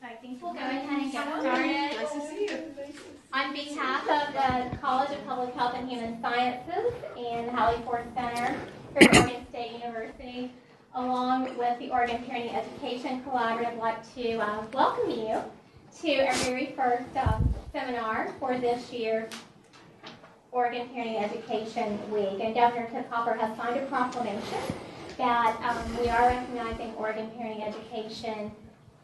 I think we'll go ahead and get started. Nice to see you. On behalf of the College of Public Health and Human Sciences and the Halley Ford Center here at Oregon State University, along with the Oregon Parenting Education Collaborative, I'd like to welcome you to our very first seminar for this year's Oregon Parenting Education Week. And Governor Tip Hopper has signed a proclamation that we are recognizing Oregon Parenting Education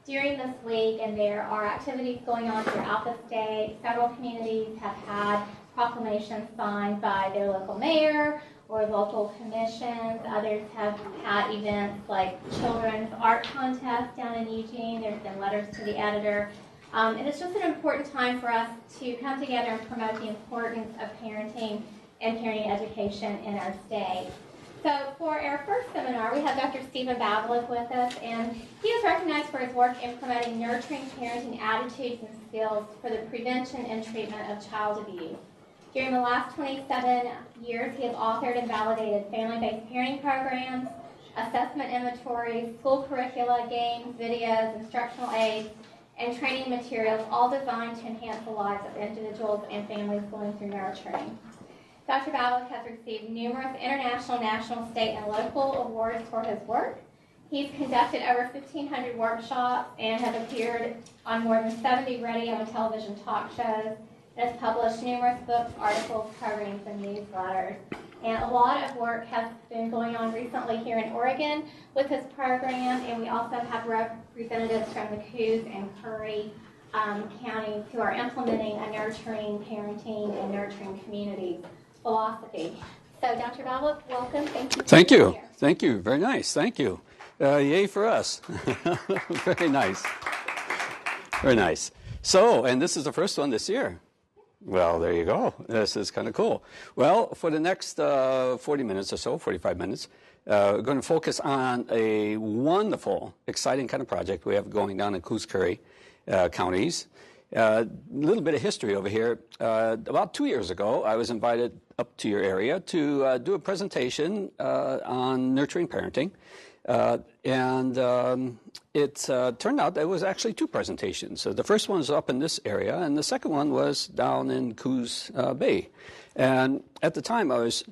during this week, and there are activities going on throughout the state. Several communities have had proclamations signed by their local mayor or local commissions. Others have had events like children's art contests down in Eugene. There's been letters to the editor. And it's just an important time for us to come together and promote the importance of parenting and parenting education in our state. So for our first seminar, we have Dr. Stephen Bavolek with us, and he is recognized for his work in promoting nurturing parenting attitudes and skills for the prevention and treatment of child abuse. During the last 27 years, he has authored and validated family-based parenting programs, assessment inventories, school curricula, games, videos, instructional aids, and training materials, all designed to enhance the lives of individuals and families going through nurturing. Dr. Bavolek has received numerous international, national, state, and local awards for his work. He's conducted over 1,500 workshops and has appeared on more than 70 radio and television talk shows, and has published numerous books, articles, programs, and newsletters. And a lot of work has been going on recently here in Oregon with his program, and we also have representatives from the Coos and Curry counties who are implementing a nurturing parenting and nurturing communities philosophy. So, Dr. Bavolek, welcome. Thank you. Thank you. Thank you. Very nice. Thank you. Yay for us. Very nice. Very nice. So, and this is the first one this year. Well, there you go. This is kind of cool. Well, for the next 40 minutes or so, 45 minutes, we're going to focus on a wonderful, exciting kind of project we have going down in Coos Curry counties. A little bit of history over here. About 2 years ago, I was invited up to your area to do a presentation on nurturing parenting. It turned out there was actually two presentations. So the first one was up in this area, and the second one was down in Coos Bay. And at the time, I was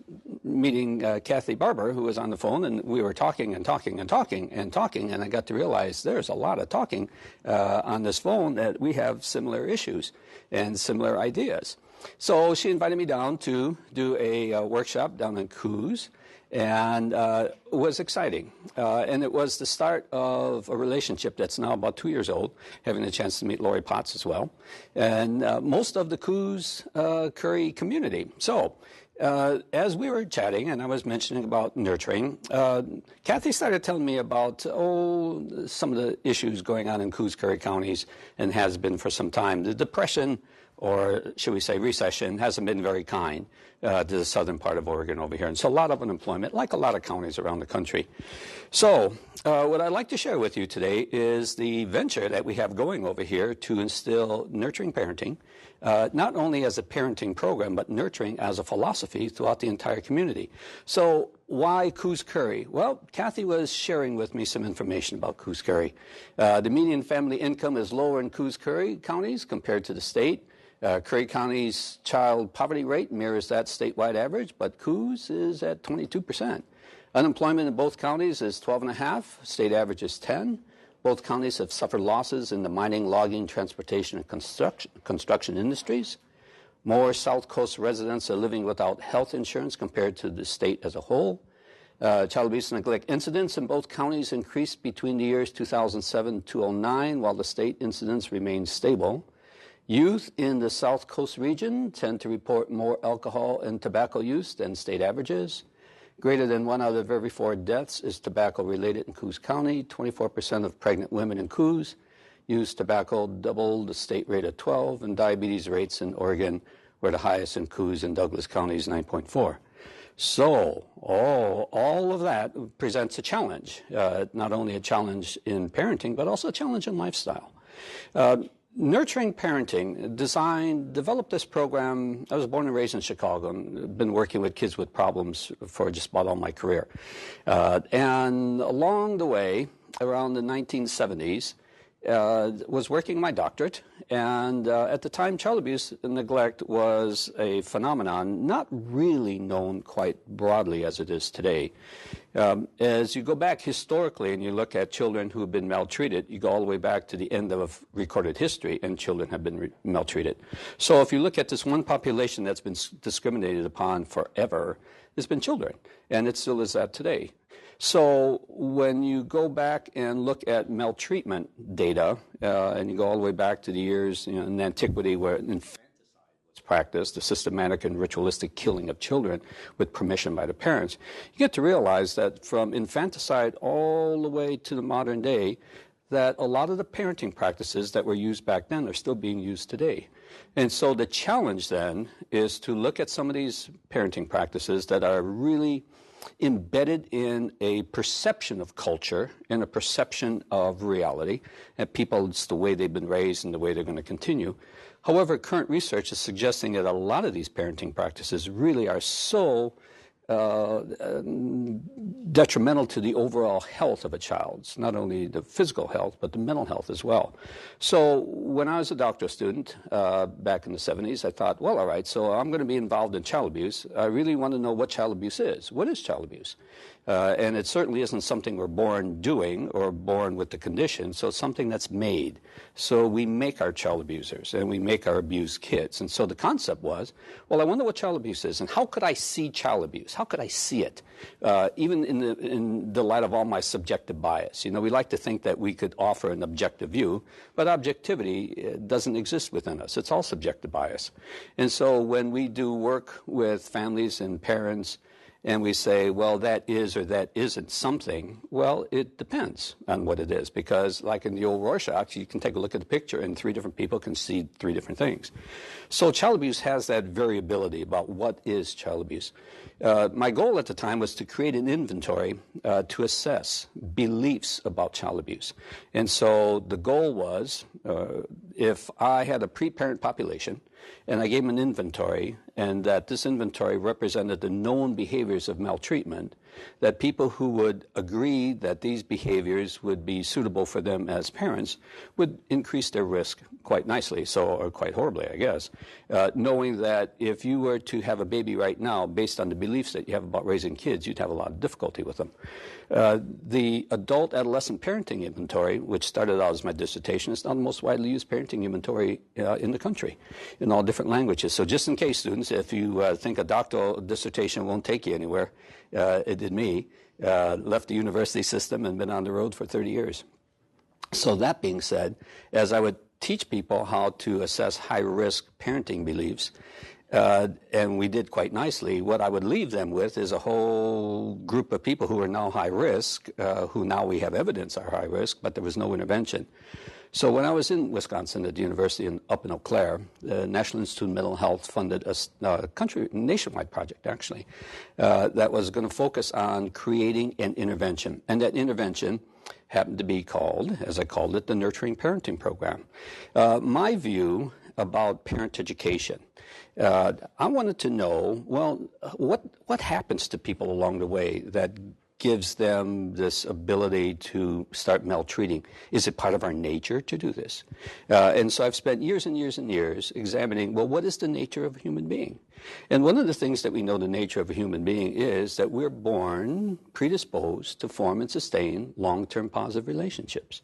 meeting Cathy Barber, who was on the phone, and we were talking, and I got to realize there's a lot of talking on this phone that we have similar issues and similar ideas. So she invited me down to do a workshop down in Coos, and it was exciting. And it was the start of a relationship that's now about 2 years old, having a chance to meet Laurie as well, and most of the Coos Curry community. So as we were chatting, and I was mentioning about nurturing, Cathy started telling me about, some of the issues going on in Coos Curry counties, and has been for some time. The depression, or should we say recession, hasn't been very kind to the southern part of Oregon over here. And so a lot of unemployment, like a lot of counties around the country. So what I'd like to share with you today is the venture that we have going over here to instill nurturing parenting, not only as a parenting program, but nurturing as a philosophy throughout the entire community. So why Coos Curry? Well, Cathy was sharing with me some information about Coos Curry. The median family income is lower in Coos Curry counties compared to the state. Curry County's child poverty rate mirrors that statewide average, but Coos is at 22%. Unemployment in both counties is 12.5%. State average is 10%. Both counties have suffered losses in the mining, logging, transportation, and construction industries. More South Coast residents are living without health insurance compared to the state as a whole. Child abuse and neglect incidents in both counties increased between the years 2007 to 2009, while the state incidents remained stable. Youth in the South Coast region tend to report more alcohol and tobacco use than state averages. Greater than 1 out of every 4 deaths is tobacco-related in Coos County. 24% of pregnant women in Coos use tobacco, double the state rate of 12%, and diabetes rates in Oregon were the highest in Coos and Douglas counties, 9.4%. So all of that presents a challenge, not only a challenge in parenting, but also a challenge in lifestyle. Nurturing Parenting developed this program. I was born and raised in Chicago and been working with kids with problems for just about all my career. And along the way, around the 1970s, was working my doctorate, and at the time, child abuse and neglect was a phenomenon not really known quite broadly as it is today. As you go back historically and you look at children who have been maltreated, you go all the way back to the end of recorded history, and children have been maltreated. So if you look at this one population that's been discriminated upon forever, it's been children, and it still is that today. So when you go back and look at maltreatment data, and you go all the way back to the years in antiquity where infanticide was practiced, the systematic and ritualistic killing of children with permission by the parents, you get to realize that from infanticide all the way to the modern day, that a lot of the parenting practices that were used back then are still being used today. And so the challenge then is to look at some of these parenting practices that are really embedded in a perception of culture and a perception of reality. And people, it's the way they've been raised and the way they're going to continue. However, current research is suggesting that a lot of these parenting practices really are so detrimental to the overall health of a child, not only the physical health, but the mental health as well. So when I was a doctoral student back in the 70s, I thought, well, all right, so I'm going to be involved in child abuse. I really want to know what child abuse is. What is child abuse? And it certainly isn't something we're born doing or born with the condition, so it's something that's made. So we make our child abusers, and we make our abused kids. And so the concept was, well, I wonder what child abuse is, and how could I see child abuse? How could I see it, even in the light of all my subjective bias? You know, we like to think that we could offer an objective view, but objectivity doesn't exist within us. It's all subjective bias. And so when we do work with families and parents, and we say, well, that is or that isn't something, well, it depends on what it is. Because like in the old Rorschach, you can take a look at the picture and three different people can see three different things. So child abuse has that variability about what is child abuse. My goal at the time was to create an inventory to assess beliefs about child abuse. And so the goal was, if I had a pre-parent population, and I gave them an inventory, and that this inventory represented the known behaviors of maltreatment, that people who would agree that these behaviors would be suitable for them as parents would increase their risk quite nicely, or quite horribly, I guess, knowing that if you were to have a baby right now, based on the beliefs that you have about raising kids, you'd have a lot of difficulty with them. The adult adolescent parenting inventory, which started out as my dissertation, is now the most widely used parenting inventory in the country, in all different languages. So just in case, students, if you think a doctoral dissertation won't take you anywhere, it did me, left the university system and been on the road for 30 years. So that being said, as I would teach people how to assess high-risk parenting beliefs, and we did quite nicely, what I would leave them with is a whole group of people who are now high risk, who now we have evidence are high risk, but there was no intervention. So when I was in Wisconsin at the university up in Eau Claire, the National Institute of Mental Health funded a nationwide project, actually, that was going to focus on creating an intervention. And that intervention happened to be called, as I called it, the Nurturing Parenting Program. My view about parent education, I wanted to know, well, what happens to people along the way that gives them this ability to start maltreating? Is it part of our nature to do this? And so I've spent years and years and years examining, well, what is the nature of a human being? And one of the things that we know the nature of a human being is that we're born predisposed to form and sustain long-term positive relationships.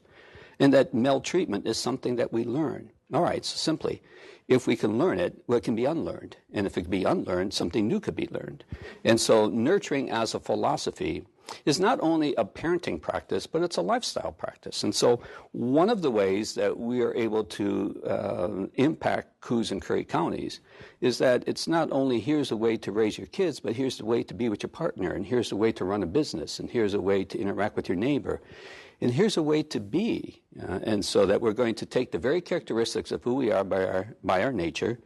And that maltreatment is something that we learn. All right, so simply, if we can learn it, well, it can be unlearned. And if it can be unlearned, something new could be learned. And so nurturing as a philosophy is not only a parenting practice, but it's a lifestyle practice. And so one of the ways that we are able to impact Coos and Curry counties is that it's not only here's a way to raise your kids, but here's the way to be with your partner, and here's a way to run a business, and here's a way to interact with your neighbor. And here's a way to be, and so that we're going to take the very characteristics of who we are by our nature,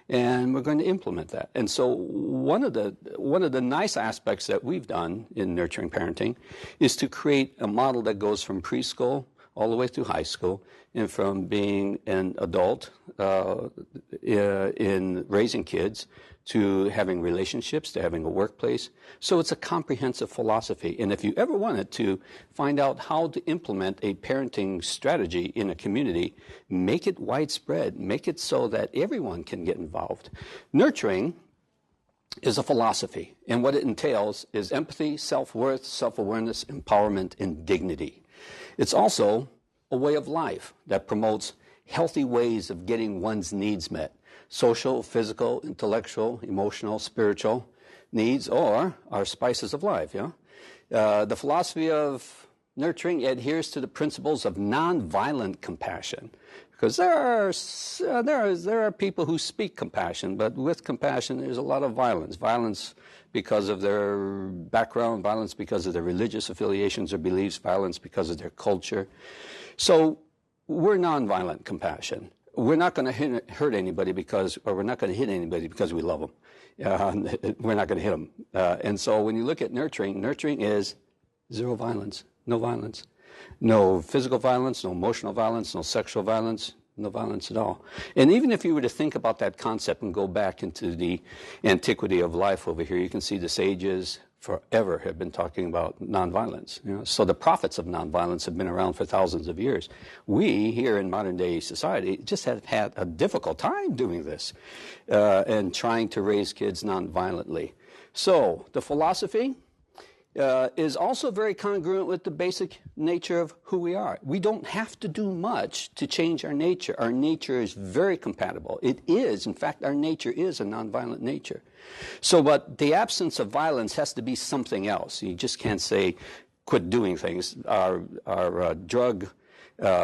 and we're going to implement that. And so one of the nice aspects that we've done in nurturing parenting is to create a model that goes from preschool all the way through high school, and from being an adult in raising kids to having relationships, to having a workplace. So it's a comprehensive philosophy. And if you ever wanted to find out how to implement a parenting strategy in a community, make it widespread, make it so that everyone can get involved. Nurturing is a philosophy, and what it entails is empathy, self-worth, self-awareness, empowerment, and dignity. It's also a way of life that promotes healthy ways of getting one's needs met: social, physical, intellectual, emotional, spiritual needs, or our spices of life. The philosophy of nurturing adheres to the principles of nonviolent compassion, because there are people who speak compassion, but with compassion there's a lot of violence. Violence because of their background, violence because of their religious affiliations or beliefs, violence because of their culture. So we're nonviolent compassion. We're not going to hurt anybody we're not going to hit anybody because we love them. We're not going to hit them. And so when you look at nurturing, nurturing is zero violence, no violence. No physical violence, no emotional violence, no sexual violence, no violence at all. And even if you were to think about that concept and go back into the antiquity of life over here, you can see the sages forever have been talking about nonviolence. So the prophets of nonviolence have been around for thousands of years. We here in modern day society just have had a difficult time doing this and trying to raise kids nonviolently. So the philosophy is also very congruent with the basic nature of who we are. We don't have to do much to change our nature. Our nature is very compatible. It is, in fact, our nature is a nonviolent nature. So, but the absence of violence has to be something else. You just can't say, quit doing things. Our drug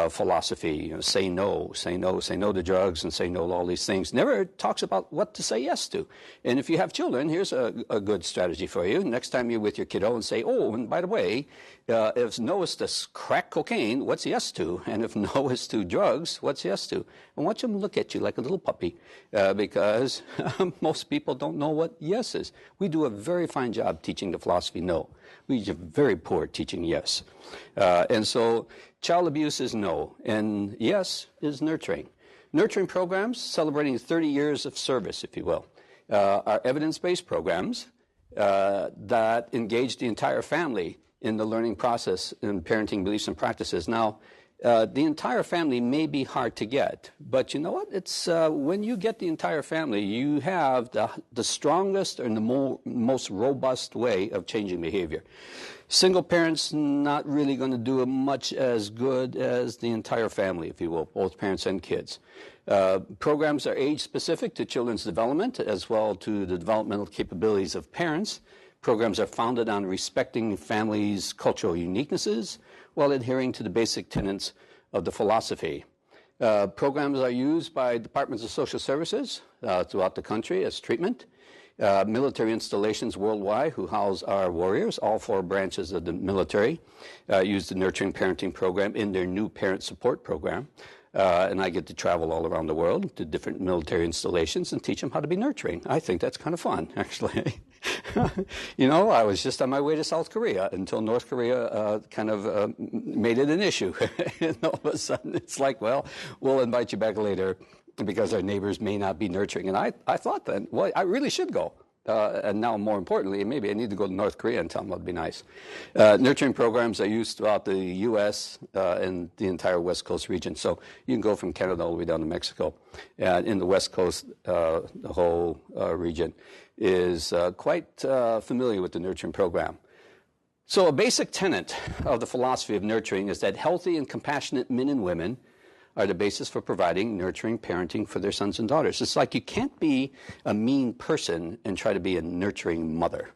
philosophy, say no to drugs and say no to all these things, never talks about what to say yes to. And if you have children, here's a good strategy for you. Next time you're with your kiddo and say, oh, and by the way, if no is to crack cocaine, what's yes to? And if no is to drugs, what's yes to? And watch them look at you like a little puppy because most people don't know what yes is. We do a very fine job teaching the philosophy no. We are very poor at teaching yes. And so child abuse is no, and yes is nurturing. Nurturing programs celebrating 30 years of service, if you will, are evidence-based programs that engage the entire family in the learning process in parenting beliefs and practices. Now, the entire family may be hard to get, but you know what? It's when you get the entire family, you have the strongest and the most robust way of changing behavior. Single parents not really going to do much as good as the entire family, if you will, both parents and kids. Programs are age-specific to children's development as well to the developmental capabilities of parents. Programs are founded on respecting families' cultural uniquenesses while adhering to the basic tenets of the philosophy. Programs are used by departments of social services throughout the country as treatment. Military installations worldwide who house our warriors, all 4 branches of the military, use the Nurturing Parenting Program in their new parent support program. And I get to travel all around the world to different military installations and teach them how to be nurturing. I think that's kind of fun, actually. I was just on my way to South Korea until North Korea made it an issue. And all of a sudden it's like, well, we'll invite you back later because our neighbors may not be nurturing. And I thought then, well, I really should go. And now, more importantly, maybe I need to go to North Korea and tell them that'd be nice. Nurturing programs are used throughout the U.S. And the entire West Coast region. So you can go from Canada all the way down to Mexico. And in the West Coast, the whole region is quite familiar with the nurturing program. So a basic tenet of the philosophy of nurturing is that healthy and compassionate men and women are the basis for providing nurturing parenting for their sons and daughters. It's like you can't be a mean person and try to be a nurturing mother.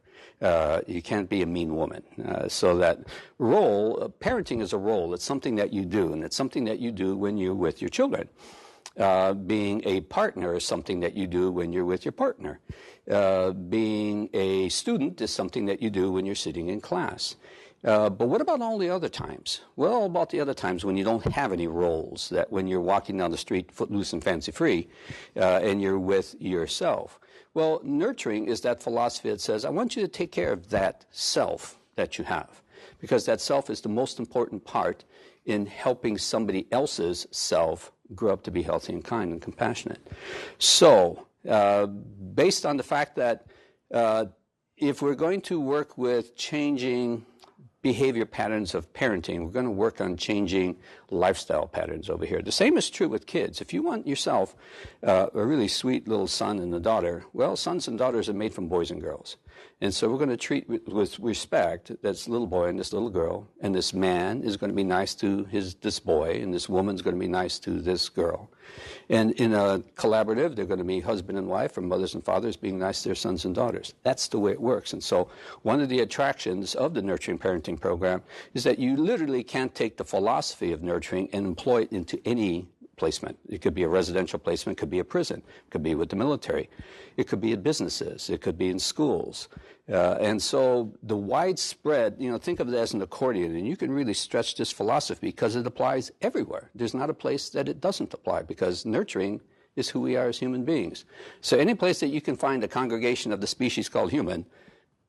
You can't be a mean woman. So that role, parenting is a role. It's something that you do, and it's something that you do when you're with your children. Being a partner is something that you do when you're with your partner. Being a student is something that you do when you're sitting in class. But what about all the other times? Well, about the other times when you don't have any roles, that when you're walking down the street footloose and fancy-free, and you're with yourself. Well, nurturing is that philosophy that says, I want you to take care of that self that you have. because that self is the most important part in helping somebody else's self grow up to be healthy and kind and compassionate. So, based on the fact that if we're going to work with changing behavior patterns of parenting, we're going to work on changing lifestyle patterns over here. The same is true with kids. If you want yourself a really sweet little son and a daughter, well, sons and daughters are made from boys and girls. And so we're going to treat with respect this little boy and this little girl, and this man is going to be nice to this boy, and this woman's going to be nice to this girl. And in a collaborative, they're going to be husband and wife, or mothers and fathers being nice to their sons and daughters. That's the way it works. And so one of the attractions of the Nurturing Parenting Program is that you literally can't take the philosophy of nurturing and employ it into any placement. It could be a residential placement, it could be a prison, it could be with the military, it could be in businesses, it could be in schools. And so the widespread, think of it as an accordion, and you can really stretch this philosophy because it applies everywhere. There's not a place that it doesn't apply, because nurturing is who we are as human beings. So any place that you can find a congregation of the species called human,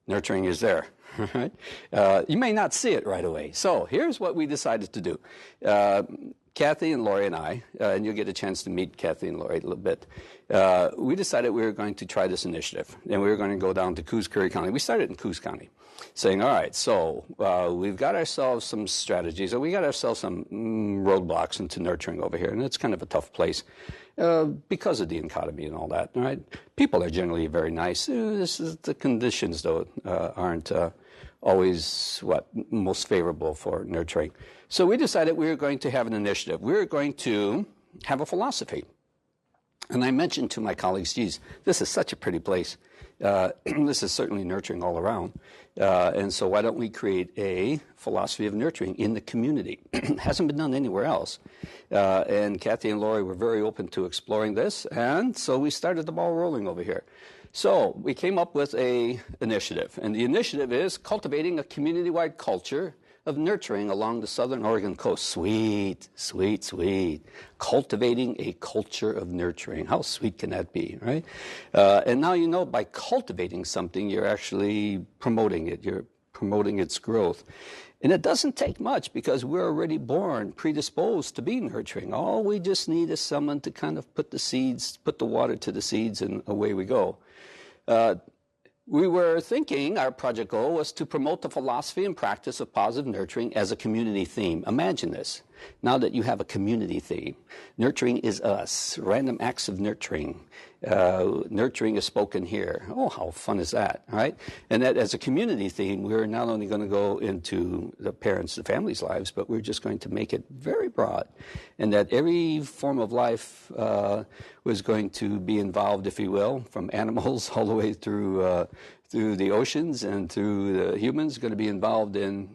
nurturing is there. Right? You may not see it right away. So here's what we decided to do. Cathy and Laurie and I, and you'll get a chance to meet Cathy and Laurie a little bit, we decided we were going to try this initiative, and we were going to go down to Coos Curry County. We started in Coos County, saying, all right, so we've got ourselves some strategies, or we got ourselves some roadblocks into nurturing over here, and it's kind of a tough place because of the economy and all that, all right? People are generally very nice. The conditions, though, aren't always most favorable for nurturing. So we decided we were going to have an initiative. We were going to have a philosophy. And I mentioned to my colleagues, geez, this is such a pretty place. This is certainly nurturing all around. And so why don't we create a philosophy of nurturing in the community? It hasn't been done anywhere else. And Cathy and Laurie were very open to exploring this. And so we started the ball rolling over here. So we came up with an initiative. And the initiative is Cultivating a Community-Wide Culture of Nurturing Along the Southern Oregon Coast. Sweet, sweet, sweet. Cultivating a culture of nurturing. How sweet can that be, right? And now by cultivating something, you're actually promoting it. You're promoting its growth. And it doesn't take much, because we're already born predisposed to be nurturing. All we just need is someone to kind of put the water to the seeds, and away we go. We were thinking our project goal was to promote the philosophy and practice of positive nurturing as a community theme. Imagine this. Now that you have a community theme, nurturing is us, random acts of nurturing. Nurturing is spoken here. Oh, how fun is that, right? And that as a community theme, we're not only going to go into the parents' and families' lives, but we're just going to make it very broad. And that every form of life was going to be involved, if you will, from animals all the way through the oceans and through the humans, going to be involved in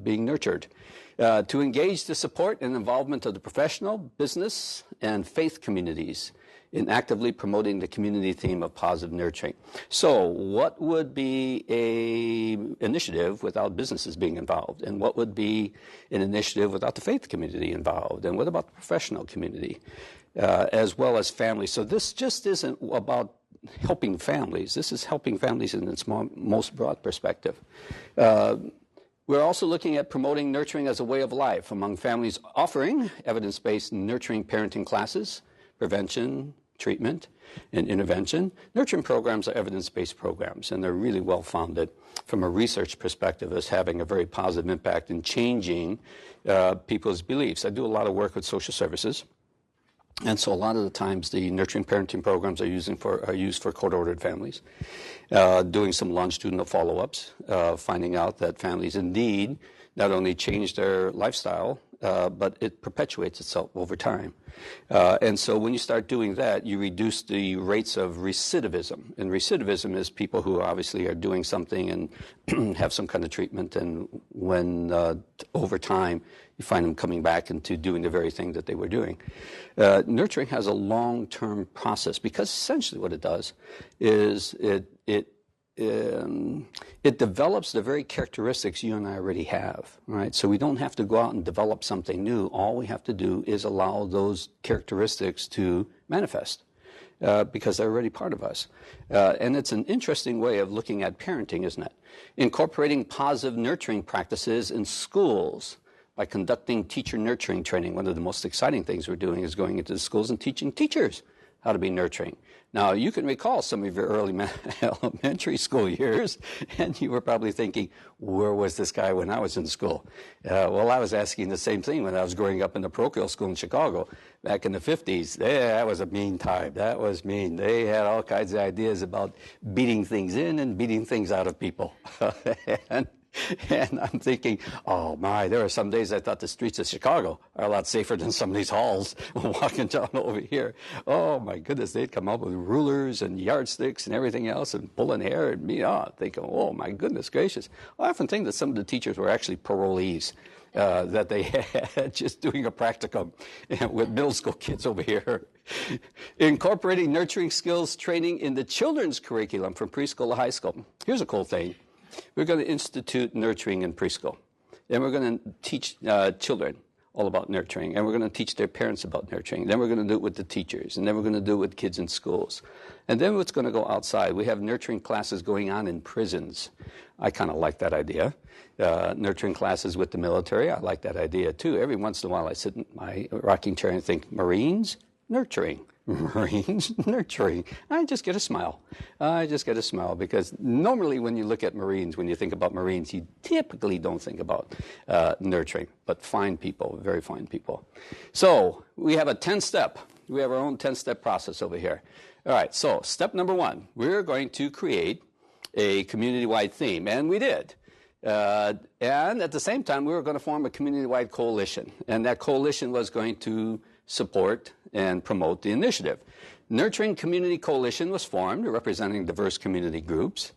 being nurtured. To engage the support and involvement of the professional, business, and faith communities in actively promoting the community theme of positive nurturing. So what would be an initiative without businesses being involved? And what would be an initiative without the faith community involved? And what about the professional community, as well as families? So this just isn't about helping families. This is helping families in its most broad perspective. We're also looking at promoting nurturing as a way of life among families, offering evidence-based nurturing parenting classes, prevention, treatment, and intervention. Nurturing programs are evidence-based programs, and they're really well-founded from a research perspective as having a very positive impact in changing people's beliefs. I do a lot of work with social services, and so a lot of the times the nurturing parenting programs are used for court-ordered families, doing some longitudinal follow-ups, finding out that families indeed not only change their lifestyle, but it perpetuates itself over time. And so when you start doing that, you reduce the rates of recidivism. And recidivism is people who obviously are doing something and have some kind of treatment, and when over time you find them coming back into doing the very thing that they were doing. Nurturing has a long-term process, because essentially what it does is it develops the very characteristics you and I already have, right? So we don't have to go out and develop something new. All we have to do is allow those characteristics to manifest. because they're already part of us. And it's an interesting way of looking at parenting, isn't it? Incorporating positive nurturing practices in schools by conducting teacher nurturing training. One of the most exciting things we're doing is going into the schools and teaching teachers how to be nurturing. Now, you can recall some of your early elementary school years, and you were probably thinking, where was this guy when I was in school? Well, I was asking the same thing when I was growing up in the parochial school in Chicago back in the 50s. That was a mean time. That was mean. They had all kinds of ideas about beating things in and beating things out of people. And I'm thinking, oh my, there are some days I thought the streets of Chicago are a lot safer than some of these halls walking down over here. Oh my goodness, they'd come up with rulers and yardsticks and everything else and pulling hair and me out, thinking, oh my goodness gracious. I often think that some of the teachers were actually parolees that they had just doing a practicum with middle school kids over here. Incorporating nurturing skills training in the children's curriculum from preschool to high school. Here's a cool thing. We're going to institute nurturing in preschool. Then we're going to teach children all about nurturing. And we're going to teach their parents about nurturing. Then we're going to do it with the teachers. And then we're going to do it with kids in schools. And then what's going to go outside? We have nurturing classes going on in prisons. I kind of like that idea. Nurturing classes with the military, I like that idea too. Every once in a while I sit in my rocking chair and think, Marines, nurturing. Marines, nurturing. I just get a smile. I just get a smile because normally when you look at Marines, when you think about Marines, you typically don't think about nurturing, but fine people, very fine people. So we have a 10-step. We have our own 10-step process over here. All right, so step number 1, we're going to create a community-wide theme, and we did. And at the same time, we were going to form a community-wide coalition, and that coalition was going to support and promote the initiative. Nurturing Community Coalition was formed, representing diverse community groups,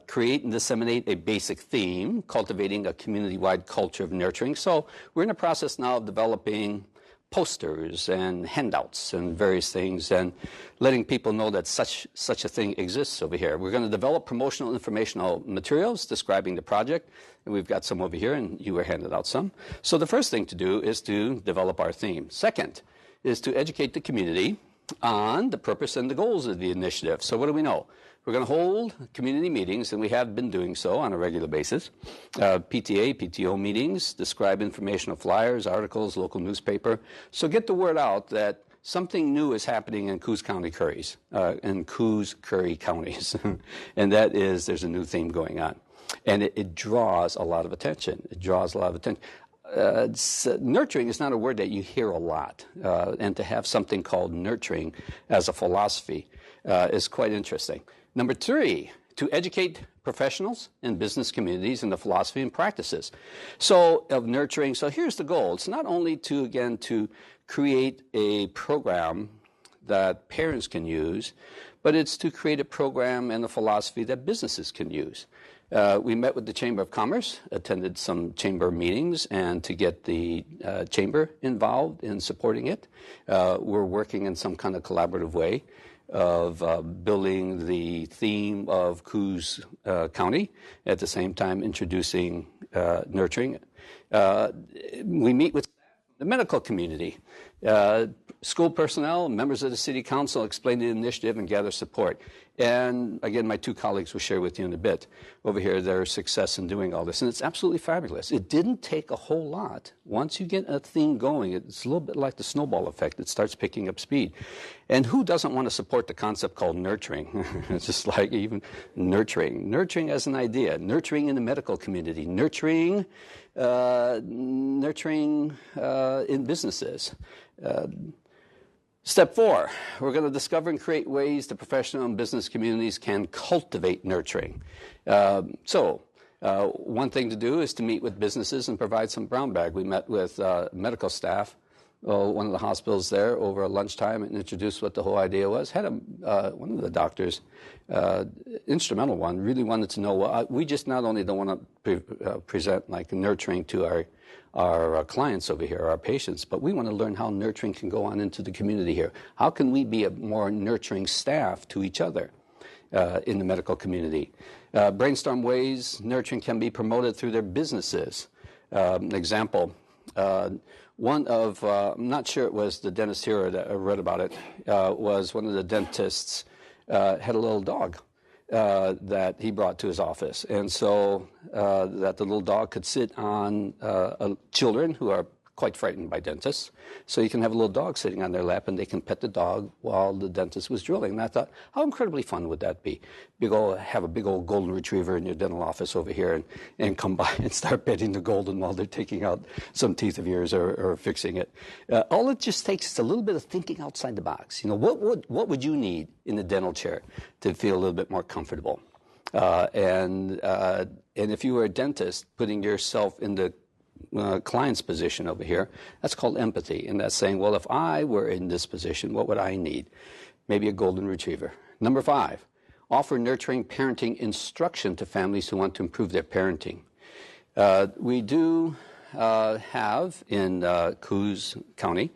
create and disseminate a basic theme, cultivating a community-wide culture of nurturing. So we're in the process now of developing posters and handouts and various things and letting people know that such a thing exists over here. We're going to develop promotional informational materials describing the project, and we've got some over here, and you were handed out some. So the first thing to do is to develop our theme. Second is to educate the community on the purpose and the goals of the initiative. So what do we know? We're going to hold community meetings, and we have been doing so on a regular basis. PTA, PTO meetings, describe informational flyers, articles, local newspaper. So get the word out that something new is happening in Coos County Curries, in Coos Curry counties. And that is, there's a new theme going on. And it draws a lot of attention. It draws a lot of attention. Nurturing is not a word that you hear a lot. And to have something called nurturing as a philosophy is quite interesting. Number 3, to educate professionals and business communities in the philosophy and practices. So of nurturing, so here's the goal. It's not only to, again, to create a program that parents can use, but it's to create a program and a philosophy that businesses can use. We met with the Chamber of Commerce, attended some chamber meetings, and to get the chamber involved in supporting it, we're working in some kind of collaborative way of building the theme of Coos County, at the same time introducing nurturing. We meet with the medical community, school personnel, members of the city council, explain the initiative and gather support. And again, my 2 colleagues will share with you in a bit over here their success in doing all this. And it's absolutely fabulous. It didn't take a whole lot. Once you get a theme going, it's a little bit like the snowball effect. It starts picking up speed. And who doesn't want to support the concept called nurturing? It's just like even nurturing. Nurturing as an idea. Nurturing in the medical community. Nurturing in businesses. Step 4, we're going to discover and create ways the professional and business communities can cultivate nurturing. One thing to do is to meet with businesses and provide some brown bag. We met with medical staff, one of the hospitals there over lunchtime, and introduced what the whole idea was. Had one of the doctors, instrumental one, really wanted to know, we just not only don't want to present like nurturing to our clients over here, our patients, but we want to learn how nurturing can go on into the community here. How can we be a more nurturing staff to each other in the medical community? Brainstorm ways nurturing can be promoted through their businesses. An example, I'm not sure it was the dentist here that I read about it, was one of the dentists had a little dog that he brought to his office. And so that the little dog could sit on children who are quite frightened by dentists. So you can have a little dog sitting on their lap and they can pet the dog while the dentist was drilling. And I thought, how incredibly fun would that be? Have a big old golden retriever in your dental office over here and come by and start petting the golden while they're taking out some teeth of yours or fixing it. All it just takes is a little bit of thinking outside the box. You know, what would you need in the dental chair to feel a little bit more comfortable? And if you were a dentist, putting yourself in the client's position over here, that's called empathy. And that's saying, well, if I were in this position, what would I need? Maybe a golden retriever. Number 5, offer nurturing parenting instruction to families who want to improve their parenting. We do have in Coos County,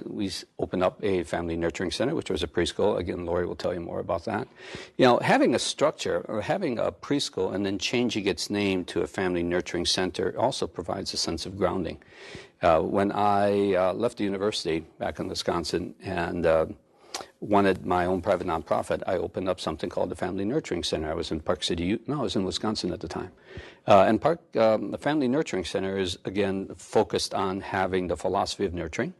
we opened up a family nurturing center, which was a preschool. Again, Laurie will tell you more about that. You know, having a structure or having a preschool and then changing its name to a family nurturing center also provides a sense of grounding. When I left the university back in Wisconsin and wanted my own private nonprofit, I opened up something called the Family Nurturing Center. I was in Park City, I was in Wisconsin at the time. The Family Nurturing Center is, again, focused on having the philosophy of nurturing.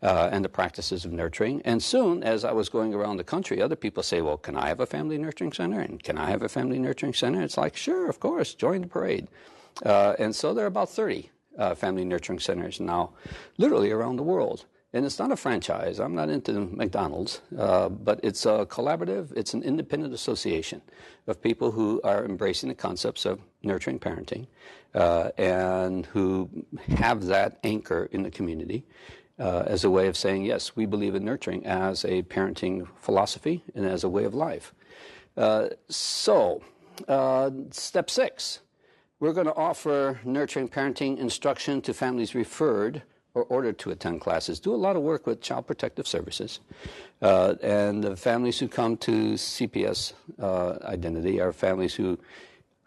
And the practices of nurturing. And soon, as I was going around the country, other people say, well, can I have a family nurturing center? And can I have a family nurturing center? It's like, sure, of course, join the parade. And so there are about 30 family nurturing centers now, literally around the world. And it's not a franchise. I'm not into McDonald's, but it's a collaborative, it's an independent association of people who are embracing the concepts of nurturing parenting and who have that anchor in the community. As a way of saying, yes, we believe in nurturing as a parenting philosophy and as a way of life. Step 6, we're going to offer nurturing parenting instruction to families referred or ordered to attend classes. Do a lot of work with Child Protective Services. And the families who come to CPS identity are families who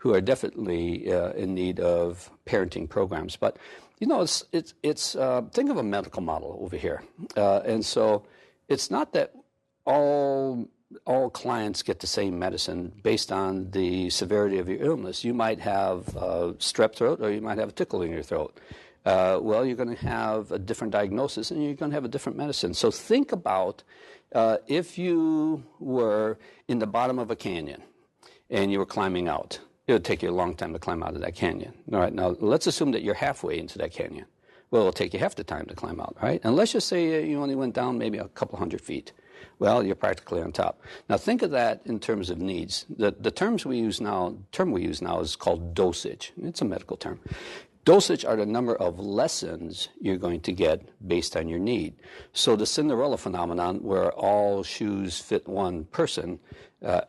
are definitely in need of parenting programs. But you know, it's think of a medical model over here, and so it's not that all clients get the same medicine based on the severity of your illness. You might have strep throat, or you might have a tickle in your throat. Well, you're going to have a different diagnosis, and you're going to have a different medicine. So think about if you were in the bottom of a canyon and you were climbing out. It would take you a long time to climb out of that canyon. All right, now let's assume that you're halfway into that canyon. Well, it'll take you half the time to climb out, right? And let's just say you only went down maybe a couple hundred feet. Well, you're practically on top. Now think of that in terms of needs. The term we use now is called dosage. It's a medical term. Dosage are the number of lessons you're going to get based on your need. So the Cinderella phenomenon, where all shoes fit one person,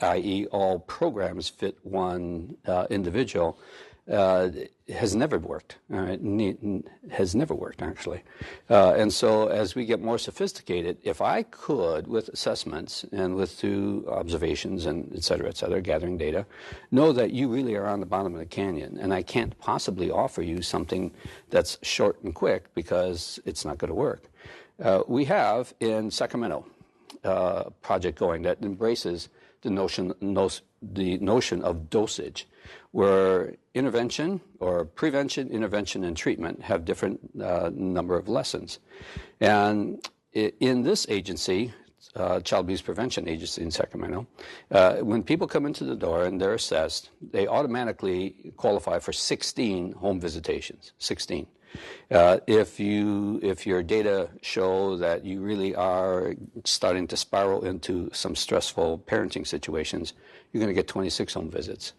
i.e. all programs fit one individual, has never worked. Has never worked, actually. And so as we get more sophisticated, if I could, with assessments and through observations and et cetera, gathering data, know that you really are on the bottom of the canyon, and I can't possibly offer you something that's short and quick because it's not going to work. We have in Sacramento a project going that embraces the notion of dosage, where intervention or prevention, intervention, and treatment have different number of lessons. And in this agency, Child Abuse Prevention Agency in Sacramento, when people come into the door and they're assessed, they automatically qualify for 16 home visitations, 16. If your data show that you really are starting to spiral into some stressful parenting situations, you're going to get 26 home visits.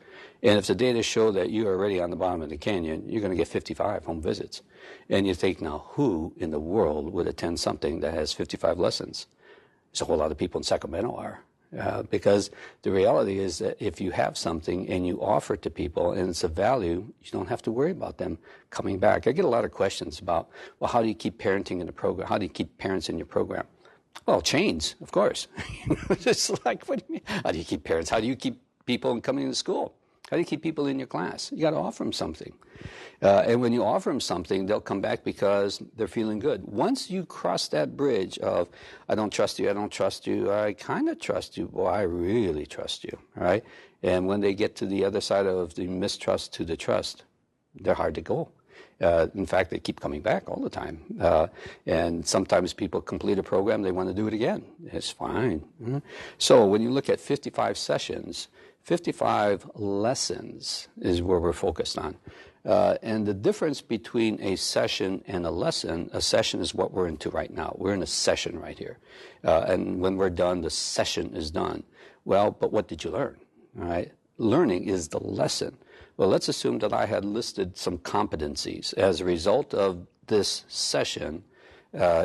And if the data show that you're already on the bottom of the canyon, you're going to get 55 home visits. And you think, now, who in the world would attend something that has 55 lessons? There's a whole lot of people in Sacramento are. Because the reality is that if you have something and you offer it to people and it's of value, you don't have to worry about them coming back. I get a lot of questions about, well, how do you keep parenting in the program? How do you keep parents in your program? Well, chains, of course. It's like, what do you mean? How do you keep parents? How do you keep people coming to school? How do you keep people in your class? You got to offer them something. And when you offer them something, they'll come back because they're feeling good. Once you cross that bridge of, I don't trust you, I kind of trust you, boy, I really trust you, right? And when they get to the other side of the mistrust to the trust, they're hard to go. In fact, they keep coming back all the time. And sometimes people complete a program, they want to do it again. It's fine. Mm-hmm. So when you look at 55 sessions, 55 lessons is where we're focused on. And the difference between a session and a session is what we're into right now. We're in a session right here. And when we're done, the session is done. Well, but what did you learn? All right? Learning is the lesson. Well, let's assume that I had listed some competencies. As a result of this session,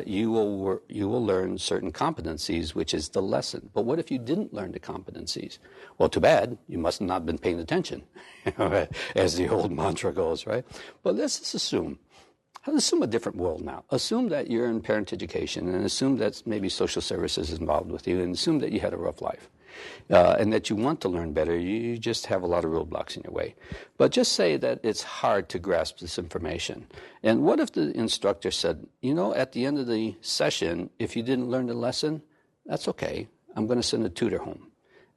you will learn certain competencies, which is the lesson. But what if you didn't learn the competencies? Well, too bad. You must not have been paying attention, as the old mantra goes, right? But let's just assume a different world now. Assume that you're in parent education, and assume that maybe social services is involved with you, and assume that you had a rough life. And that you want to learn better, you just have a lot of roadblocks in your way. But just say that it's hard to grasp this information. And what if the instructor said, at the end of the session, if you didn't learn the lesson, that's okay. I'm going to send a tutor home.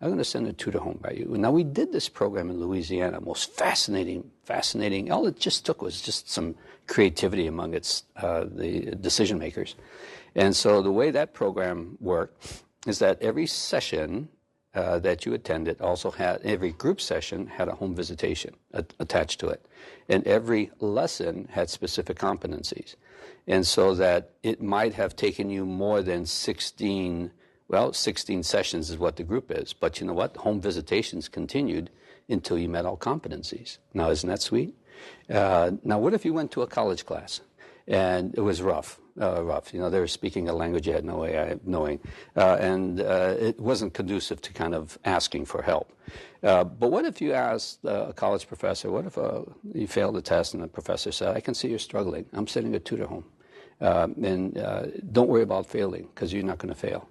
I'm going to send a tutor home by you. Now, we did this program in Louisiana, most fascinating. All it just took was just some creativity among the decision makers. And so the way that program worked is that every session that you attended also had, every group session had a home visitation attached to it. And every lesson had specific competencies. And so that it might have taken you more than 16 sessions is what the group is. But you know what? Home visitations continued until you met all competencies. Now, isn't that sweet? Now, what if you went to a college class and it was rough? They were speaking a language you had no way of knowing, and it wasn't conducive to kind of asking for help. But what if you asked a college professor, what if you failed the test and the professor said, I can see you're struggling. I'm sending a tutor home. And don't worry about failing because you're not going to fail.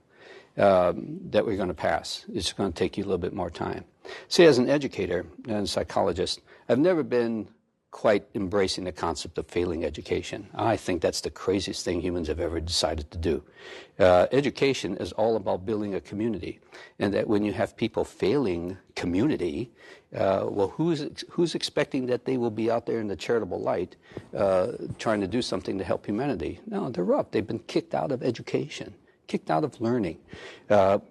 That we're going to pass. It's going to take you a little bit more time. See, as an educator and psychologist, I've never been quite embracing the concept of failing education. I think that's the craziest thing humans have ever decided to do. Education is all about building a community, and that when you have people failing community, who's expecting that they will be out there in the charitable light trying to do something to help humanity? No, they're rough. They've been kicked out of education, kicked out of learning.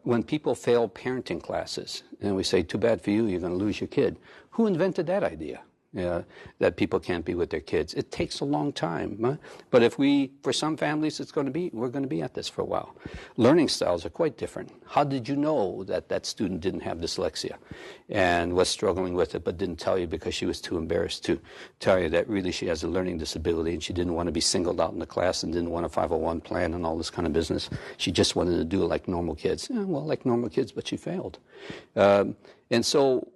When people fail parenting classes, and we say, too bad for you, you're going to lose your kid. Who invented that idea? That people can't be with their kids. It takes a long time. Huh? But for some families, we're going to be at this for a while. Learning styles are quite different. How did you know that student didn't have dyslexia and was struggling with it but didn't tell you because she was too embarrassed to tell you that really she has a learning disability and she didn't want to be singled out in the class and didn't want a 501 plan and all this kind of business. She just wanted to do it like normal kids. Yeah, well, like normal kids, but she failed. And so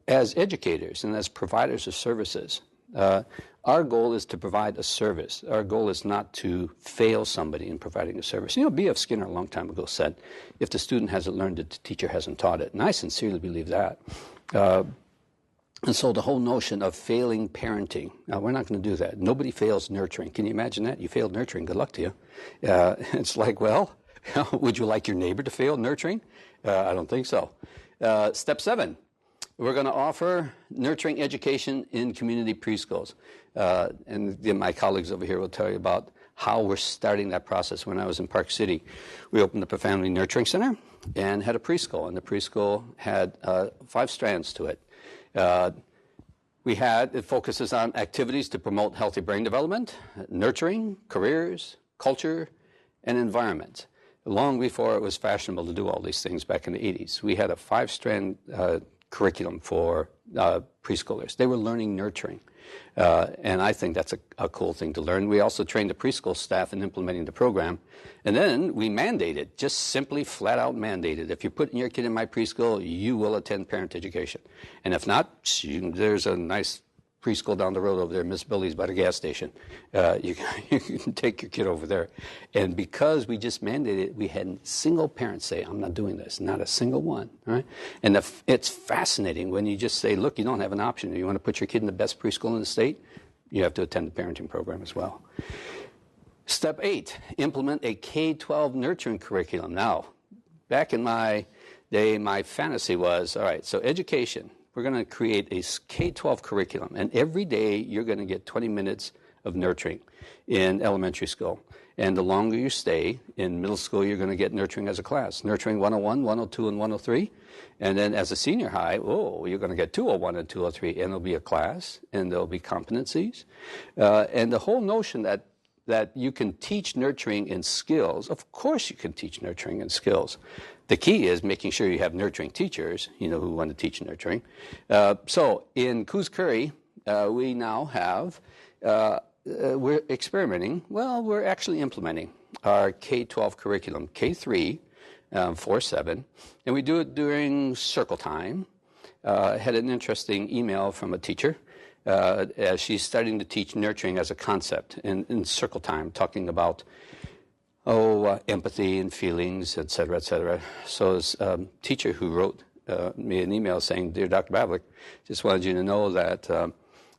as educators and as providers of services, our goal is to provide a service. Our goal is not to fail somebody in providing a service. B.F. Skinner a long time ago said, if the student hasn't learned it, the teacher hasn't taught it. And I sincerely believe that. And so the whole notion of failing parenting, we're not going to do that. Nobody fails nurturing. Can you imagine that? You failed nurturing. Good luck to you. It's like, well, would you like your neighbor to fail nurturing? I don't think so. Step 7. We're going to offer nurturing education in community preschools. And my colleagues over here will tell you about how we're starting that process. When I was in Park City, we opened up a family nurturing center and had a preschool. And the preschool had 5 strands to it. It focuses on activities to promote healthy brain development, nurturing, careers, culture, and environment. Long before it was fashionable to do all these things back in the 80s, we had a 5-strand curriculum for preschoolers. They were learning nurturing. And I think that's a cool thing to learn. We also trained the preschool staff in implementing the program. And then we mandated, just simply flat out mandated, if you're putting your kid in my preschool, you will attend parent education. And if not, there's a nice preschool down the road over there, Miss Billy's by the gas station. You can take your kid over there. And because we just mandated it, we had a single parent say, I'm not doing this, not a single one. Right? And it's fascinating when you just say, look, you don't have an option. You want to put your kid in the best preschool in the state, you have to attend the parenting program as well. Step 8, implement a K12 Nurturing Curriculum. Now, back in my day, my fantasy was, all right, so education. We're going to create a K12 curriculum, and every day you're going to get 20 minutes of nurturing in elementary school. And the longer you stay in middle school, you're going to get nurturing as a class. Nurturing 101, 102, and 103. And then as a senior high, you're going to get 201 and 203, and there'll be a class, and there'll be competencies. And the whole notion that you can teach nurturing and skills, of course you can teach nurturing and skills. The key is making sure you have nurturing teachers, who want to teach nurturing. So in Coos Curry, we now have, we're experimenting. Well, we're actually implementing our K12 curriculum, K3, 4-7, and we do it during circle time. I had an interesting email from a teacher as she's starting to teach nurturing as a concept in circle time, talking about empathy and feelings, et cetera, et cetera. So this teacher who wrote me an email saying, Dear Dr. Bavolek, just wanted you to know that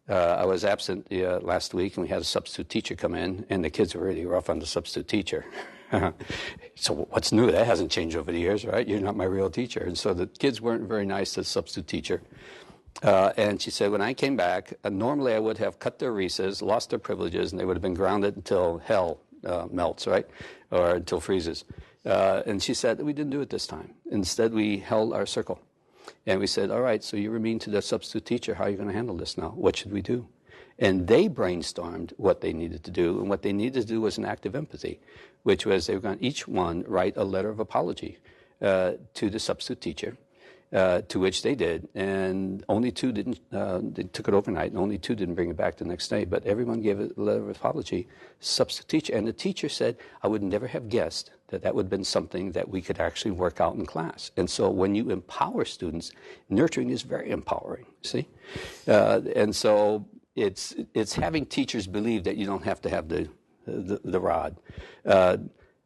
I was absent last week, and we had a substitute teacher come in, and the kids were really rough on the substitute teacher. So what's new? That hasn't changed over the years, right? You're not my real teacher. And so the kids weren't very nice to the substitute teacher. And she said, when I came back, normally I would have cut their recess, lost their privileges, and they would have been grounded until hell melts, right? Or until freezes. And she said, we didn't do it this time. Instead, we held our circle. And we said, all right, so you were mean to the substitute teacher. How are you going to handle this now? What should we do? And they brainstormed what they needed to do. And what they needed to do was an act of empathy, which was they were going to each one write a letter of apology to the substitute teacher. To which they did, and only 2 didn't. They took it overnight, and only 2 didn't bring it back the next day. But everyone gave a letter of apology. Substitute teacher, and the teacher said, "I would never have guessed that would have been something that we could actually work out in class." And so, when you empower students, nurturing is very empowering. See, and so it's having teachers believe that you don't have to have the rod.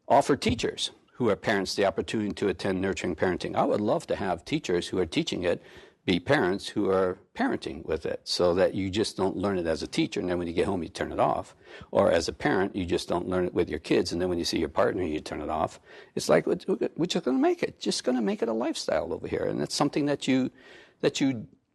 Offer teachers who are parents the opportunity to attend nurturing parenting. I would love to have teachers who are teaching it be parents who are parenting with it, so that you just don't learn it as a teacher and then when you get home you turn it off, or as a parent you just don't learn it with your kids and then when you see your partner you turn it off. It's like we're just going to make it, a lifestyle over here, and it's something that you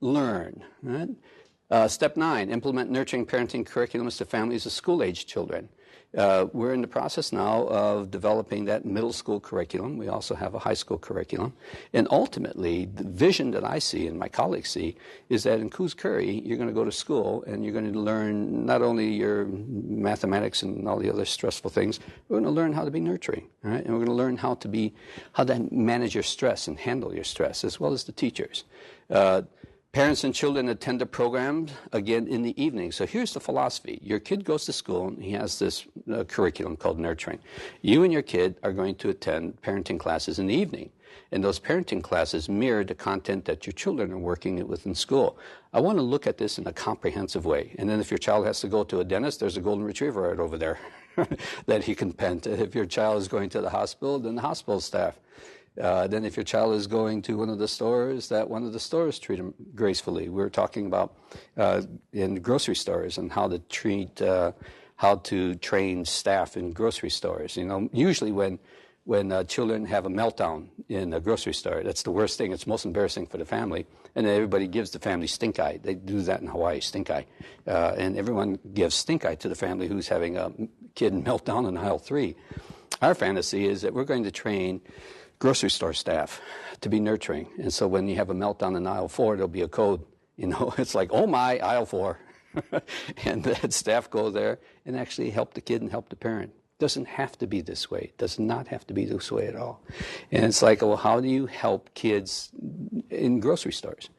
learn. Right? Step 9: implement nurturing parenting curriculums to families of school-age children. We're in the process now of developing that middle school curriculum. We also have a high school curriculum. And ultimately, the vision that I see and my colleagues see is that in Coos Curry, you're going to go to school and you're going to learn not only your mathematics and all the other stressful things, we're going to learn how to be nurturing, right? And we're going to learn how to manage your stress and handle your stress, as well as the teachers. Parents and children attend the program again in the evening. So here's the philosophy. Your kid goes to school, and he has this curriculum called nurturing. You and your kid are going to attend parenting classes in the evening. And those parenting classes mirror the content that your children are working with in school. I want to look at this in a comprehensive way. And then if your child has to go to a dentist, there's a golden retriever right over there that he can pet. If your child is going to the hospital, then the hospital staff. Then if your child is going to one of the stores, that one of the stores treat them gracefully. We're talking about in grocery stores and how to train staff in grocery stores. Usually when children have a meltdown in a grocery store, that's the worst thing. It's most embarrassing for the family. And then everybody gives the family stink eye. They do that in Hawaii, stink eye. And everyone gives stink eye to the family who's having a kid meltdown in aisle 3. Our fantasy is that we're going to train grocery store staff to be nurturing. And so when you have a meltdown in aisle 4, there'll be a code. It's like, oh my, aisle 4. And that staff go there and actually help the kid and help the parent. Doesn't have to be this way. It does not have to be this way at all. And it's like, well, how do you help kids in grocery stores?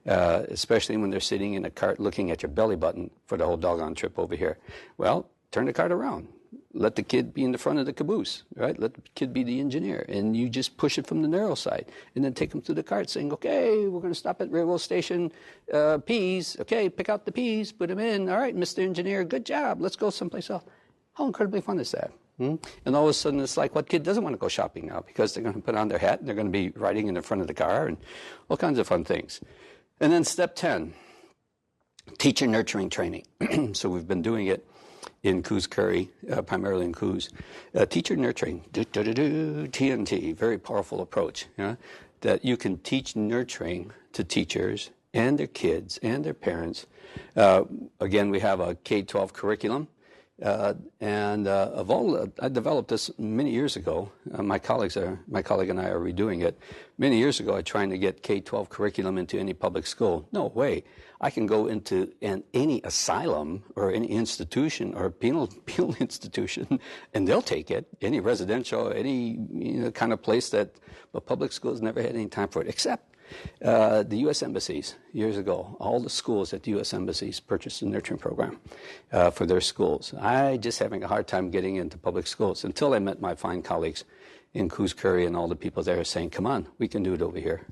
Especially when they're sitting in a cart looking at your belly button for the whole doggone trip over here. Well, turn the cart around. let the kid be in the front of the caboose, right? Let the kid be the engineer, and you just push it from the neuro side, and then take them through the cart saying, okay, we're going to stop at railroad station, peas, okay, pick out the peas, put them in, all right, Mr. Engineer, good job, let's go someplace else. How incredibly fun is that? And all of a sudden, it's like, what kid doesn't want to go shopping now? Because they're going to put on their hat, and they're going to be riding in the front of the car, and all kinds of fun things. And then step 10, teacher nurturing training. So we've been doing it in Coos Curry, primarily in Coos. Teacher nurturing, TNT, very powerful approach, that you can teach nurturing to teachers and their kids and their parents. Again, we have a K12 curriculum. I developed this many years ago. My colleague and I are redoing it. Many years ago, I tried to get K12 curriculum into any public school. No way. I can go into any asylum or any institution or penal institution, and they'll take it. Any residential, any kind of place but public schools never had any time for it, except the U.S. embassies years ago. All the schools at the U.S. embassies purchased a nurturing program for their schools. I just having a hard time getting into public schools until I met my fine colleagues in Coos Curry and all the people there saying, come on, we can do it over here.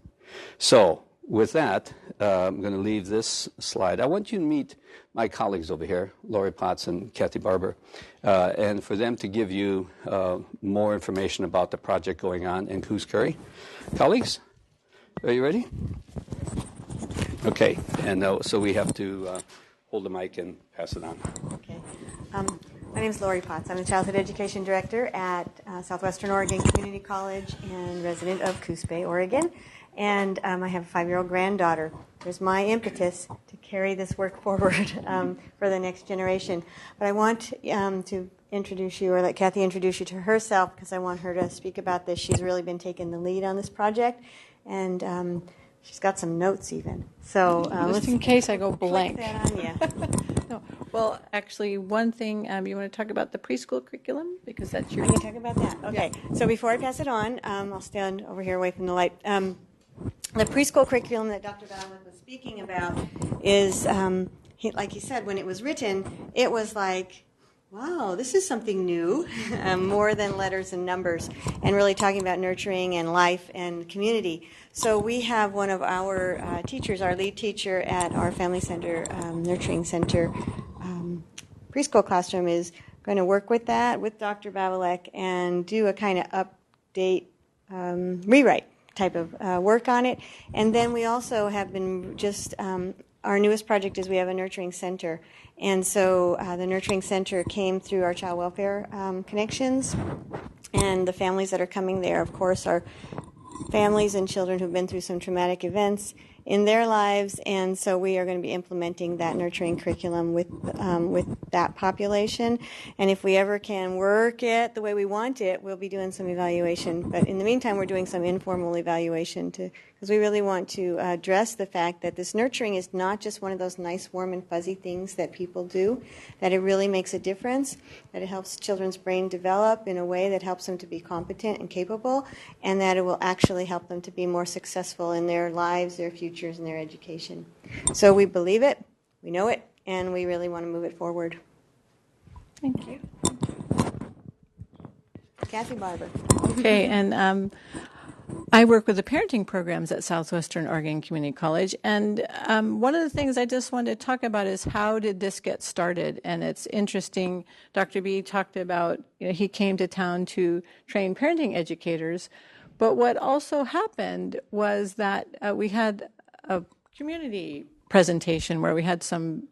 So with that, I'm going to leave this slide. I want you to meet my colleagues over here, Laurie Potts and Cathy Barber, and for them to give you more information about the project going on in Coos Curry. Colleagues? Are you ready? Okay, and so we have to hold the mic and pass it on. Okay. My name is Laurie Potts. I'm the Childhood Education Director at Southwestern Oregon Community College and resident of Coos Bay, Oregon. And I have a 5-year-old granddaughter. There's my impetus to carry this work forward for the next generation. But I want to introduce you, or let Cathy introduce you to herself, because I want her to speak about this. She's really been taking the lead on this project. And she's got some notes even. So just in case I go blank. Click that on you. No. Well, actually, one thing, you want to talk about the preschool curriculum? Because that's your... I can talk about that. Okay. Yeah. So before I pass it on, I'll stand over here away from the light. The preschool curriculum that Dr. Bavolek was speaking about is, like he said, when it was written, it was like, wow, this is something new, more than letters and numbers, and really talking about nurturing and life and community. So we have one of our teachers, our lead teacher at our Family Center, Nurturing Center preschool classroom, is going to work with that, with Dr. Bavolek, and do a kind of update, rewrite type of work on it. And then we also have been just... our newest project is we have a nurturing center. And so the nurturing center came through our child welfare connections. And the families that are coming there, of course, are families and children who've been through some traumatic events in their lives. And so we are going to be implementing that nurturing curriculum with that population. And if we ever can work it the way we want it, we'll be doing some evaluation. But in the meantime, we're doing some informal evaluation because we really want to address the fact that this nurturing is not just one of those nice, warm, and fuzzy things that people do, that it really makes a difference, that it helps children's brain develop in a way that helps them to be competent and capable, and that it will actually help them to be more successful in their lives, their futures, and their education. So we believe it, we know it, and we really want to move it forward. Thank you. Cathy Barber. Okay, and I work with the parenting programs at Southwestern Oregon Community College, and one of the things I just wanted to talk about is how did this get started? And it's interesting, Dr. B talked about, he came to town to train parenting educators, but what also happened was that we had a community presentation where we had some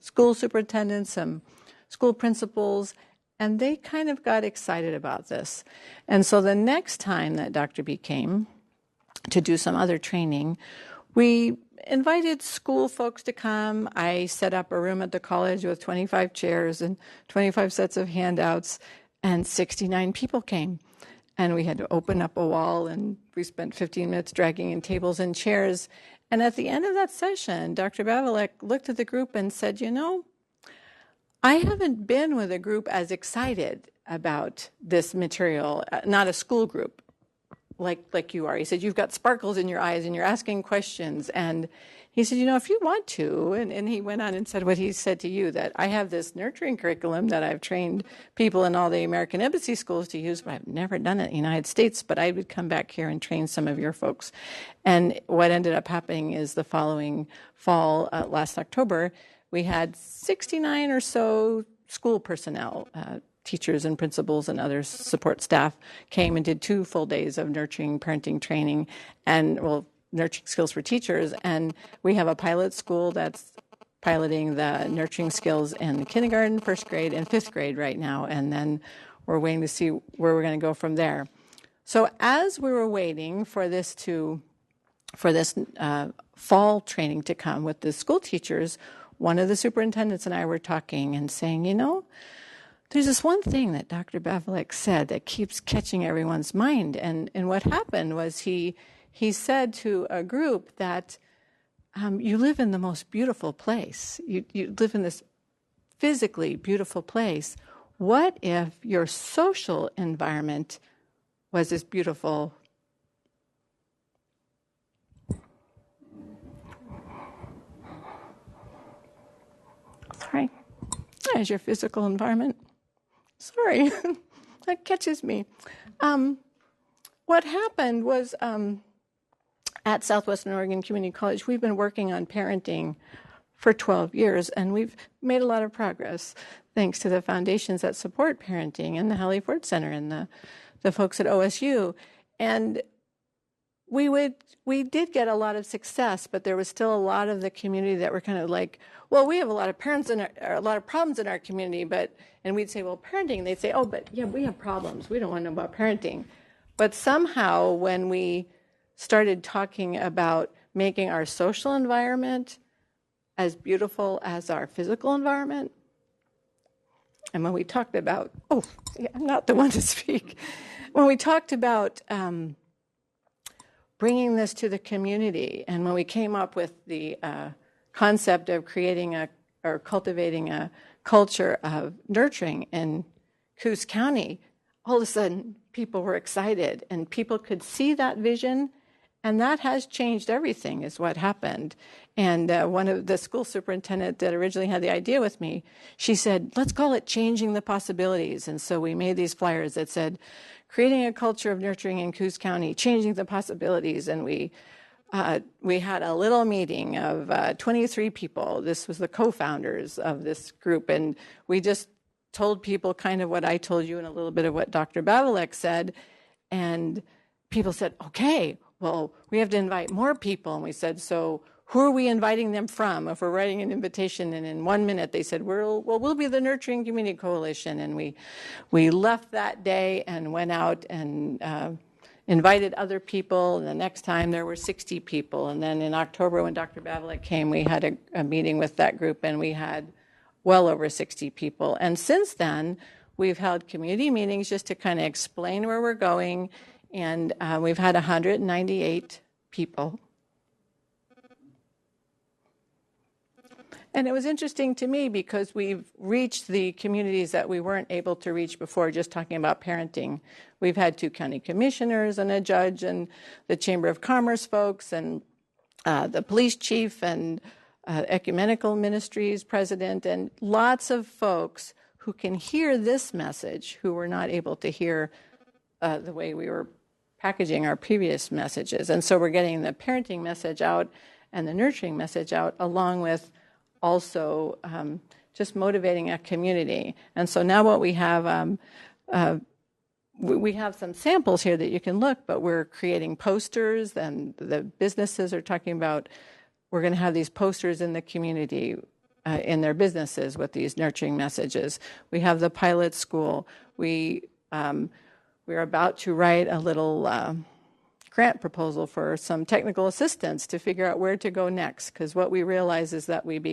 school superintendents, some school principals, and they kind of got excited about this. And so the next time that Dr. B came to do some other training, we invited school folks to come. I set up a room at the college with 25 chairs and 25 sets of handouts, and 69 people came. And we had to open up a wall, and we spent 15 minutes dragging in tables and chairs. And at the end of that session, Dr. Bavolek looked at the group and said, I haven't been with a group as excited about this material, not a school group like you are. He said, you've got sparkles in your eyes and you're asking questions. And he said, if you want to, and he went on and said what he said to you, that I have this nurturing curriculum that I've trained people in all the American embassy schools to use, but I've never done it in the United States, but I would come back here and train some of your folks. And what ended up happening is the following fall, last October, we had 69 or so school personnel, teachers and principals and other support staff came and did 2 full days of nurturing parenting training and, nurturing skills for teachers. And we have a pilot school that's piloting the nurturing skills in kindergarten, 1st grade, and 5th grade right now. And then we're waiting to see where we're going to go from there. So as we were waiting for this fall training to come with the school teachers, one of the superintendents and I were talking and saying, there's this one thing that Dr. Bavolek said that keeps catching everyone's mind. And what happened was he said to a group that you live in the most beautiful place. You live in this physically beautiful place. What if your social environment was this beautiful? Sorry. As your physical environment. Sorry, that catches me. What happened was at Southwestern Oregon Community College, we've been working on parenting for 12 years, and we've made a lot of progress thanks to the foundations that support parenting and the Hallie Ford Center and the folks at OSU. And we did get a lot of success, but there was still a lot of the community that were kind of like, well, we have a lot of parents and a lot of problems in our community, and we'd say, well, parenting. They'd say, oh, but yeah, we have problems. We don't want to know about parenting. But somehow when we started talking about making our social environment as beautiful as our physical environment, and when we talked about, I'm not the one to speak. When we talked about bringing this to the community, and when we came up with the concept of cultivating a culture of nurturing in Coos County, all of a sudden people were excited and people could see that vision, and that has changed everything is what happened. And one of the school superintendent that originally had the idea with me, she said, let's call it Changing the Possibilities. And so we made these flyers that said, creating a culture of nurturing in Coos County, changing the possibilities. And we had a little meeting of 23 people. This was the co-founders of this group. And we just told people kind of what I told you and a little bit of what Dr. Bavolek said. And people said, okay, well, we have to invite more people. And we said, so who are we inviting them from? If we're writing an invitation, and in 1 minute they said, we'll be the Nurturing Community Coalition. And we left that day and went out and invited other people. And the next time there were 60 people. And then in October when Dr. Bavolek came, we had a meeting with that group, and we had well over 60 people. And since then, we've held community meetings just to kind of explain where we're going. And we've had 198 people. And it was interesting to me because we've reached the communities that we weren't able to reach before, just talking about parenting. We've had 2 county commissioners and a judge and the Chamber of Commerce folks and the police chief and ecumenical ministries president, and lots of folks who can hear this message who were not able to hear the way we were packaging our previous messages. And so we're getting the parenting message out and the nurturing message out, along with also just motivating a community. And so now what we have, we have some samples here that you can look, but we're creating posters, and the businesses are talking about, we're going to have these posters in the community in their businesses with these nurturing messages. We have the pilot school. We're about to write a little grant proposal for some technical assistance to figure out where to go next, because what we realize is that we were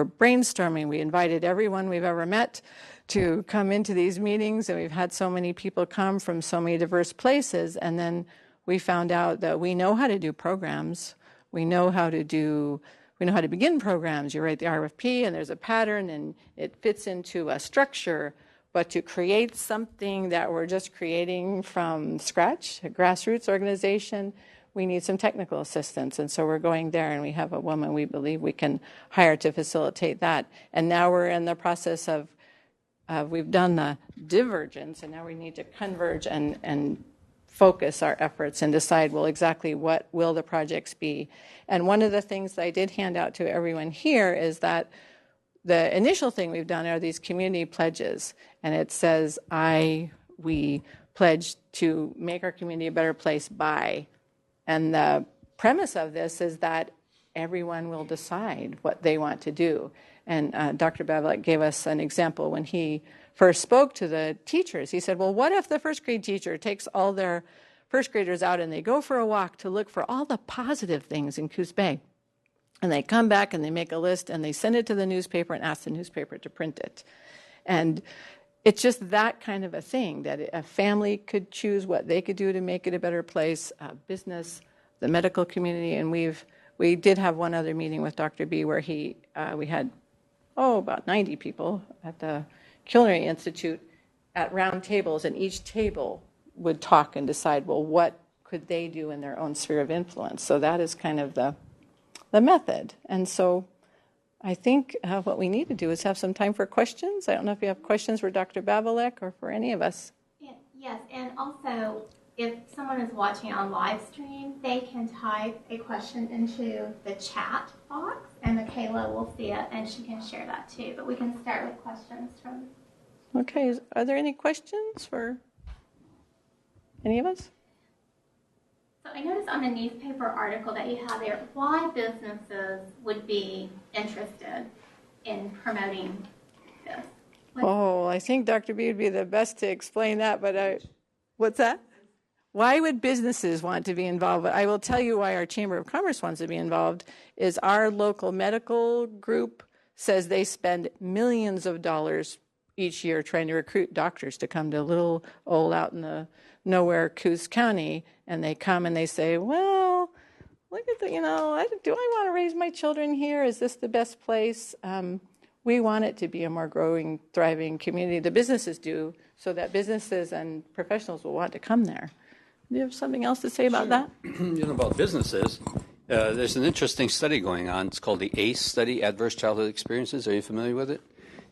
brainstorming. We invited everyone we've ever met to come into these meetings, and we've had so many people come from so many diverse places, and then we found out that we know how to do programs. We know how to begin programs. You write the RFP, and there's a pattern, and it fits into a structure. But to create something that we're just creating from scratch, a grassroots organization, we need some technical assistance. And so we're going there, and we have a woman we believe we can hire to facilitate that. And now we're in the process of, we've done the divergence, and now we need to converge and focus our efforts and decide, well, exactly what will the projects be. And one of the things that I did hand out to everyone here is that the initial thing we've done are these community pledges. And it says, we pledge to make our community a better place by. And the premise of this is that everyone will decide what they want to do. And Dr. Bavolek gave us an example when he first spoke to the teachers. He said, well, what if the first grade teacher takes all their first graders out and they go for a walk to look for all the positive things in Coos Bay? And they come back and they make a list and they send it to the newspaper and ask the newspaper to print it. And it's just that kind of a thing, that a family could choose what they could do to make it a better place, business, the medical community. And we did have one other meeting with Dr. B where we had, about 90 people at the Culinary Institute at round tables, and each table would talk and decide, well, what could they do in their own sphere of influence? So that is kind of the method. And so I think what we need to do is have some time for questions. I don't know if you have questions for Dr. Bavolek or for any of us. Yes, and also, if someone is watching on live stream, they can type a question into the chat box, and Michaela will see it, and she can share that too. But we can start with questions from... Okay, are there any questions for any of us? So I noticed on the newspaper article that you have there why businesses would be interested in promoting this. I think Dr. B would be the best to explain that, but what's that? Why would businesses want to be involved? But I will tell you why our Chamber of Commerce wants to be involved is our local medical group says they spend millions of dollars each year trying to recruit doctors to come to little old out in the nowhere Coos County, and they come and they say, well, look at do I want to raise my children here? Is this the best place? We want it to be a more growing, thriving community. The businesses do, so that businesses and professionals will want to come there. Do you have something else to say about that? About businesses, there's an interesting study going on. It's called the ACE study, Adverse Childhood Experiences. Are you familiar with it?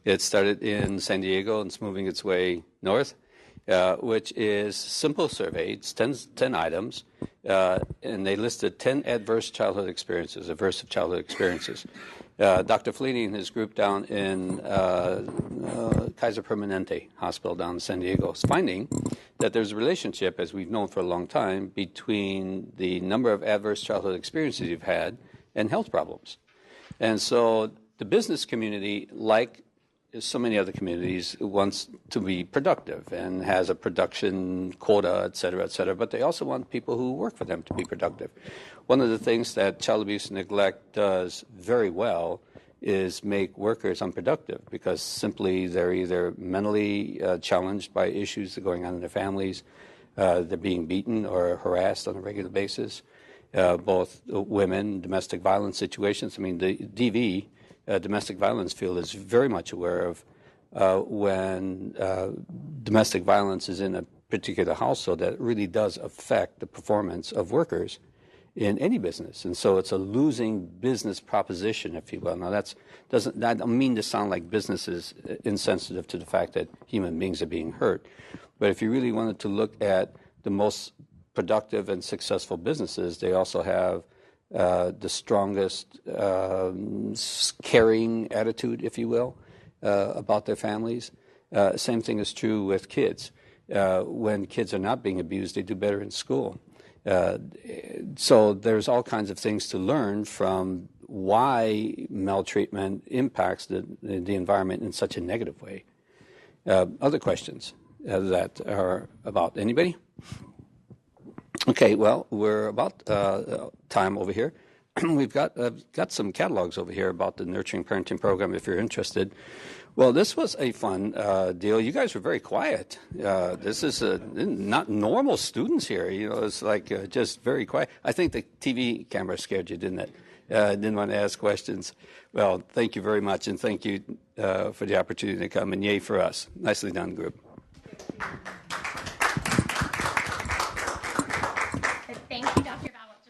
It started in San Diego and it's moving its way north, which is simple survey. It's 10 items, and they listed 10 adverse childhood experiences, aversive childhood experiences. Dr. Fleeny and his group down in Kaiser Permanente Hospital down in San Diego is finding that there's a relationship, as we've known for a long time, between the number of adverse childhood experiences you've had and health problems. And so the business community, like so many other communities, wants to be productive and has a production quota, et cetera, but they also want people who work for them to be productive. One of the things that child abuse and neglect does very well is make workers unproductive because simply they're either mentally challenged by issues that are going on in their families, they're being beaten or harassed on a regular basis, both women, domestic violence situations. I mean, the DV, domestic violence field, is very much aware of when domestic violence is in a particular household, that it really does affect the performance of workers in any business. And so it's a losing business proposition, if you will. Now, I don't mean to sound like business is insensitive to the fact that human beings are being hurt. But if you really wanted to look at the most productive and successful businesses, they also have the strongest caring attitude, if you will, about their families. Same thing is true with kids. When kids are not being abused, they do better in school. So there's all kinds of things to learn from why maltreatment impacts the environment in such a negative way. Other questions that are about anybody? Okay, well, we're about time over here. We've got some catalogs over here about the Nurturing Parenting Program if you're interested. Well, this was a fun deal. You guys were very quiet. This is not normal students here. It's like just very quiet. I think the TV camera scared you, didn't it? Didn't want to ask questions. Well, thank you very much, and thank you for the opportunity to come, and yay for us. Nicely done, group. Thank you, Dr. Bavolek.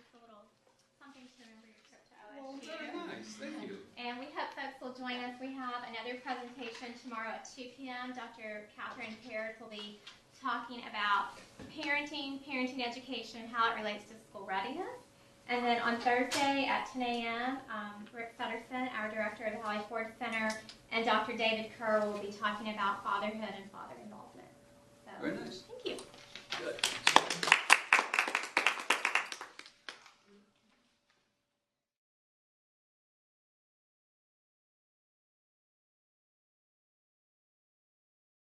another presentation tomorrow at 2 p.m. Dr. Catherine Pearce will be talking about parenting education, how it relates to school readiness. And then on Thursday at 10 a.m., Rick Sutterson, our director of the Hallie Ford Center, and Dr. David Kerr will be talking about fatherhood and father involvement. So, Very nice. Thank you.